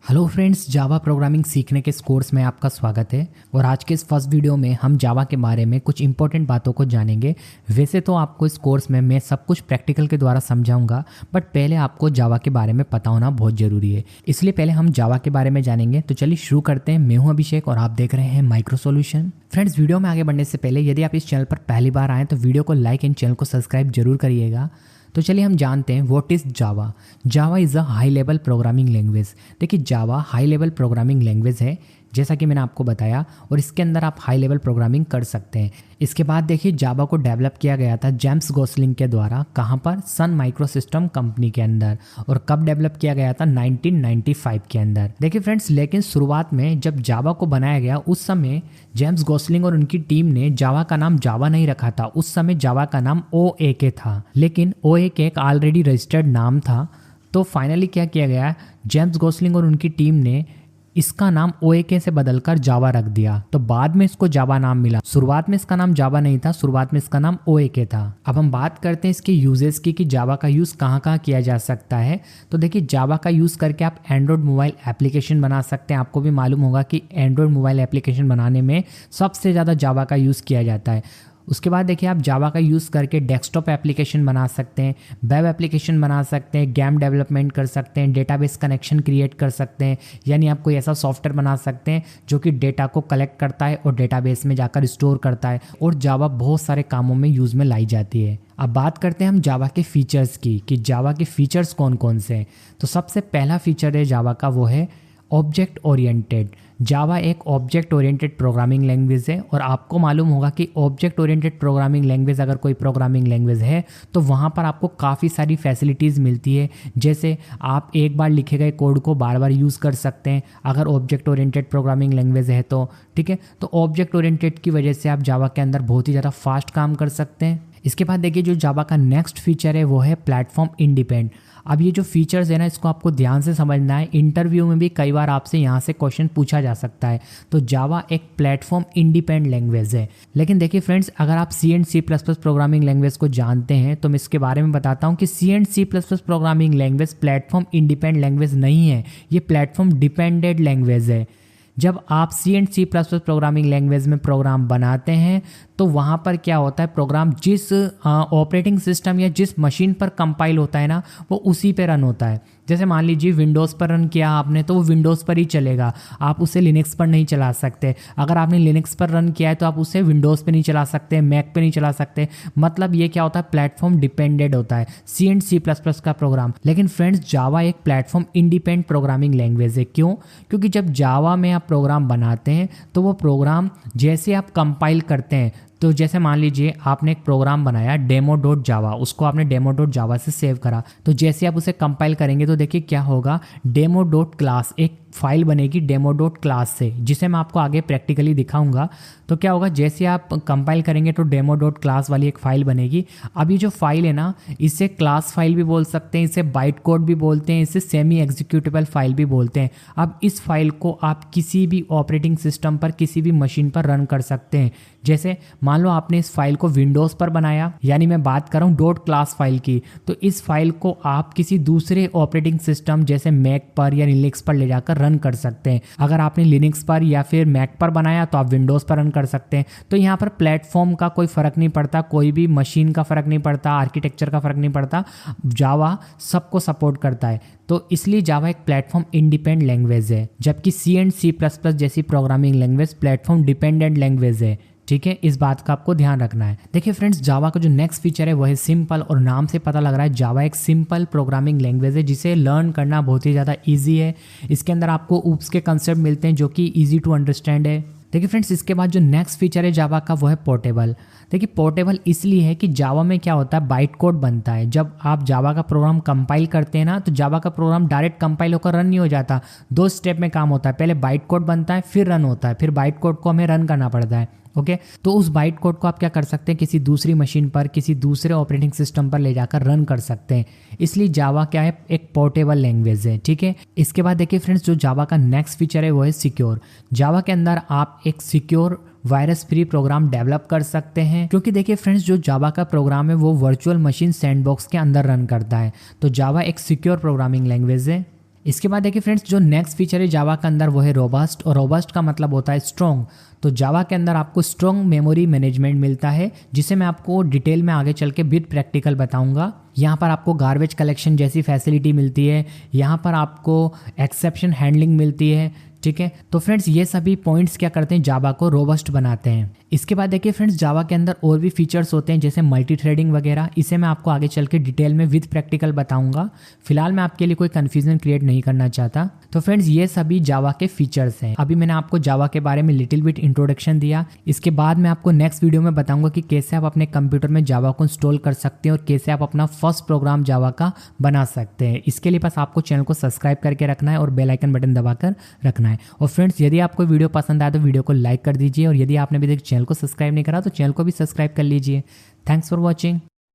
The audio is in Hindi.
हेलो फ्रेंड्स, जावा प्रोग्रामिंग सीखने के इस कोर्स में आपका स्वागत है। और आज के इस फर्स्ट वीडियो में हम जावा के बारे में कुछ इंपॉर्टेंट बातों को जानेंगे। वैसे तो आपको इस कोर्स में मैं सब कुछ प्रैक्टिकल के द्वारा समझाऊंगा, बट पहले आपको जावा के बारे में पता होना बहुत ज़रूरी है। इसलिए पहले हम जावा के बारे में जानेंगे। तो चलिए शुरू करते हैं। मैं हूं अभिषेक और आप देख रहे हैं माइक्रो सॉल्यूशन। फ्रेंड्स, वीडियो में आगे बढ़ने से पहले यदि आप इस चैनल पर पहली बार आएँ तो वीडियो को लाइक एंड चैनल को सब्सक्राइब जरूर करिएगा। तो चलिए हम जानते हैं what is Java. Java is a high level programming language. देखिए, जावा हाई लेवल प्रोग्रामिंग लैंग्वेज है, जैसा कि मैंने आपको बताया, और इसके अंदर आप हाई लेवल प्रोग्रामिंग कर सकते हैं। इसके बाद देखिए, जावा को डेवलप किया गया था जेम्स गोसलिंग के द्वारा। कहाँ पर? सन माइक्रोसिस्टम कंपनी के अंदर। और कब डेवलप किया गया था? 1995 के अंदर। देखिए फ्रेंड्स, लेकिन शुरुआत में जब जावा को बनाया गया उस समय जेम्स गोसलिंग और उनकी टीम ने जावा का नाम जावा नहीं रखा था। उस समय जावा का नाम OAK था, लेकिन OAK एक ऑलरेडी रजिस्टर्ड नाम था। तो फाइनली क्या किया गया, जेम्स गोसलिंग और उनकी टीम ने इसका नाम OAK से बदलकर जावा रख दिया। तो बाद में इसको जावा नाम मिला। शुरुआत में इसका नाम जावा नहीं था, शुरुआत में इसका नाम OAK था। अब हम बात करते हैं इसके यूजेस की कि जावा का यूज़ कहाँ कहाँ किया जा सकता है। तो देखिए, जावा का यूज़ करके आप एंड्रॉयड मोबाइल एप्लीकेशन बना सकते हैं। आपको भी मालूम होगा कि एंड्रॉयड मोबाइल एप्लीकेशन बनाने में सबसे ज़्यादा जावा का यूज़ किया जाता है। उसके बाद देखिए, आप जावा का यूज़ करके डेस्कटॉप एप्लीकेशन बना सकते हैं, वेब एप्लीकेशन बना सकते हैं, गेम डेवलपमेंट कर सकते हैं, डेटाबेस कनेक्शन क्रिएट कर सकते हैं। यानी आप कोई ऐसा सॉफ्टवेयर बना सकते हैं जो कि डेटा को कलेक्ट करता है और डेटाबेस में जाकर स्टोर करता है। और जावा बहुत सारे कामों में यूज़ में लाई जाती है। अब बात करते हैं हम जावा के फीचर्स की कि जावा के फीचर्स कौन कौन से हैं। तो सबसे पहला फीचर है जावा का, वो है ऑब्जेक्ट ओरिएंटेड। जावा एक ऑब्जेक्ट ओरिएंटेड प्रोग्रामिंग लैंग्वेज है। और आपको मालूम होगा कि ऑब्जेक्ट ओरिएंटेड प्रोग्रामिंग लैंग्वेज अगर कोई प्रोग्रामिंग लैंग्वेज है तो वहाँ पर आपको काफ़ी सारी फैसिलिटीज़ मिलती है। जैसे आप एक बार लिखे गए कोड को बार बार यूज़ कर सकते हैं अगर ऑब्जेक्ट ओरिएंटेड प्रोग्रामिंग लैंग्वेज है तो, ठीक है। तो ऑब्जेक्ट ओरिएंटेड की वजह से आप जावा के अंदर बहुत ही ज़्यादा फास्ट काम कर सकते हैं। इसके बाद देखिए, जो जावा का नेक्स्ट फीचर है वो है प्लेटफॉर्म इंडिपेंडेंट। अब ये जो फीचर्स है ना, इसको आपको ध्यान से समझना है। इंटरव्यू में भी कई बार आपसे यहाँ से क्वेश्चन पूछा जा सकता है। तो जावा एक प्लेटफॉर्म इंडिपेंडेंट लैंग्वेज है। लेकिन देखिए फ्रेंड्स, अगर आप C++ प्रोग्रामिंग लैंग्वेज को जानते हैं तो मैं इसके बारे में बताता हूँ कि C++ programming language platform independent language नहीं है, ये प्लेटफॉर्म डिपेंडेंट लैंग्वेज है। जब आप C++ प्रोग्रामिंग लैंग्वेज में प्रोग्राम बनाते हैं तो वहाँ पर क्या होता है, प्रोग्राम जिस ऑपरेटिंग सिस्टम या जिस मशीन पर कंपाइल होता है ना, वो उसी पे रन होता है। जैसे मान लीजिए विंडोज़ पर रन किया आपने तो वो विंडोज़ पर ही चलेगा, आप उसे लिनक्स पर नहीं चला सकते। अगर आपने लिनक्स पर रन किया है तो आप उसे विंडोज़ पे नहीं चला सकते, मैक पे नहीं चला सकते। मतलब ये क्या होता है, प्लेटफॉर्म डिपेंडेंट होता है C++ का प्रोग्राम। लेकिन फ्रेंड्स, जावा एक प्लेटफॉर्म इंडिपेंडेंट प्रोग्रामिंग लैंग्वेज है। क्यों? क्योंकि जब जावा में आप प्रोग्राम बनाते हैं तो वो प्रोग्राम जैसे आप कंपाइल करते हैं, तो जैसे मान लीजिए आपने एक प्रोग्राम बनाया demo.java, उसको आपने demo.java से सेव करा, तो जैसे आप उसे कंपाइल करेंगे तो देखिए क्या होगा, demo.class एक फाइल बनेगी demo.class से, जिसे मैं आपको आगे प्रैक्टिकली दिखाऊंगा। तो क्या होगा, जैसे आप कंपाइल करेंगे तो demo.class वाली एक फाइल बनेगी। अब ये जो फाइल है ना, इसे क्लास फाइल भी बोल सकते हैं, इसे बाइट कोड भी बोलते हैं, इसे सेमी एग्जीक्यूटेबल फाइल भी बोलते हैं। अब इस फाइल को आप किसी भी ऑपरेटिंग सिस्टम पर किसी भी मशीन पर रन कर सकते हैं। जैसे मान लो आपने इस फाइल को विंडोज़ पर बनाया, यानी मैं बात कर रहा हूँ .class फाइल की, तो इस फाइल को आप किसी दूसरे ऑपरेटिंग सिस्टम जैसे मैक पर या लिनक्स पर ले जाकर रन कर सकते हैं। अगर आपने लिनक्स पर या फिर मैक पर बनाया तो आप विंडोज़ पर रन कर सकते हैं। तो यहाँ पर प्लेटफॉर्म का कोई फ़र्क नहीं पड़ता, कोई भी मशीन का फ़र्क नहीं पड़ता, आर्किटेक्चर का फ़र्क नहीं पड़ता, जावा सबको सपोर्ट करता है। तो इसलिए जावा एक प्लेटफॉर्म इंडिपेंडेंट लैंग्वेज है, जबकि C++ जैसी programming language platform dependent language है। ठीक है, इस बात का आपको ध्यान रखना है। देखिए फ्रेंड्स, जावा का जो नेक्स्ट फीचर है वो है सिंपल। और नाम से पता लग रहा है जावा एक सिंपल प्रोग्रामिंग लैंग्वेज है जिसे लर्न करना बहुत ही ज़्यादा ईजी है। इसके अंदर आपको ऊप्स के कंसेप्ट मिलते हैं जो कि ईजी टू अंडरस्टैंड है। देखिए फ्रेंड्स, इसके बाद जो नेक्स्ट फीचर है जावा का वो है पोर्टेबल। देखिए, पोर्टेबल इसलिए है कि जावा में क्या होता है, बाइट कोड बनता है। जब आप जावा का प्रोग्राम कंपाइल करते हैं ना, तो जावा का प्रोग्राम डायरेक्ट कंपाइल होकर रन नहीं हो जाता, 2 स्टेप में काम होता है। पहले बाइट कोड बनता है, फिर रन होता है, फिर बाइट कोड को हमें रन करना पड़ता है। ओके, तो उस बाइट कोड को आप क्या कर सकते हैं, किसी दूसरी मशीन पर, किसी दूसरे ऑपरेटिंग सिस्टम पर ले जाकर रन कर सकते हैं। इसलिए जावा क्या है, एक पोर्टेबल लैंग्वेज है। ठीक है, इसके बाद देखिए फ्रेंड्स, जो जावा का नेक्स्ट फीचर है वो है सिक्योर। जावा के अंदर आप एक secure virus free program develop कर सकते हैं, क्योंकि देखिए फ्रेंड्स, जो जावा का प्रोग्राम है वो वर्चुअल मशीन सैंडबॉक्स के अंदर रन करता है। तो जावा एक सिक्योर प्रोग्रामिंग लैंग्वेज है। इसके बाद देखिए फ्रेंड्स, जो नेक्स्ट फीचर है जावा के अंदर वो है रोबस्ट, और रोबस्ट का मतलब होता है स्ट्रॉन्ग। तो जावा के अंदर आपको स्ट्रॉन्ग मेमोरी मैनेजमेंट मिलता है, जिसे मैं आपको डिटेल में आगे चल के विद प्रैक्टिकल बताऊंगा। यहाँ पर आपको गार्बेज कलेक्शन जैसी फैसिलिटी मिलती है, यहाँ पर आपको एक्सेप्शन हैंडलिंग मिलती है, ठीक है। तो फ्रेंड्स ये सभी पॉइंट्स क्या करते हैं, जावा को रोबस्ट बनाते हैं। इसके बाद देखिए फ्रेंड्स, जावा के अंदर और भी फीचर्स होते हैं जैसे मल्टी थ्रेडिंग वगैरह, इसे मैं आपको आगे चल के डिटेल में विद प्रैक्टिकल बताऊंगा। फिलहाल मैं आपके लिए कोई कंफ्यूजन क्रिएट नहीं करना चाहता। तो फ्रेंड्स ये सभी जावा के फीचर्स हैं। अभी मैंने आपको जावा के बारे में लिटिल बिट इंट्रोडक्शन दिया। इसके बाद मैं आपको नेक्स्ट वीडियो में बताऊंगा कि कैसे आप अपने कंप्यूटर में जावा को इंस्टॉल कर सकते हैं और कैसे आप अपना फर्स्ट प्रोग्राम जावा का बना सकते हैं। इसके लिए बस आपको चैनल को सब्सक्राइब करके रखना है और बेल आइकन बटन दबाकर रखना है। और फ्रेंड्स यदि आपको वीडियो पसंद आया तो वीडियो को लाइक कर दीजिए, और यदि आपने अभी तक चैनल को सब्सक्राइब नहीं करा तो चैनल को भी सब्सक्राइब कर लीजिए। Thanks for watching.